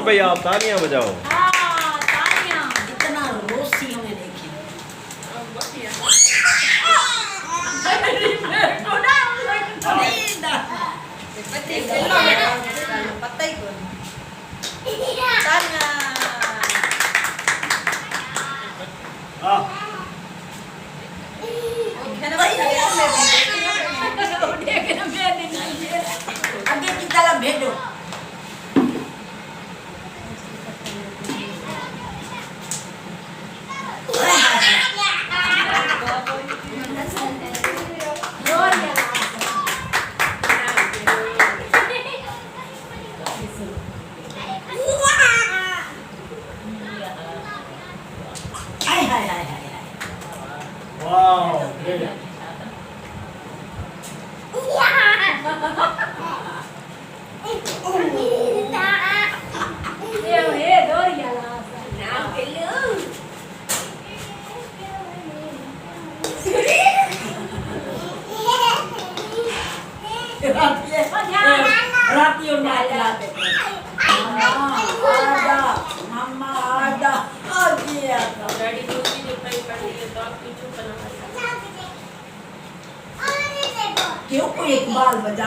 भाई आप तालियां बजाओ। हाँ तालियां। इतना रोसी हमें देखी। पता ही कौन। तालियां। आगे की तरफ भेजो। Wow, great. क्यों कोई एक बाल बजा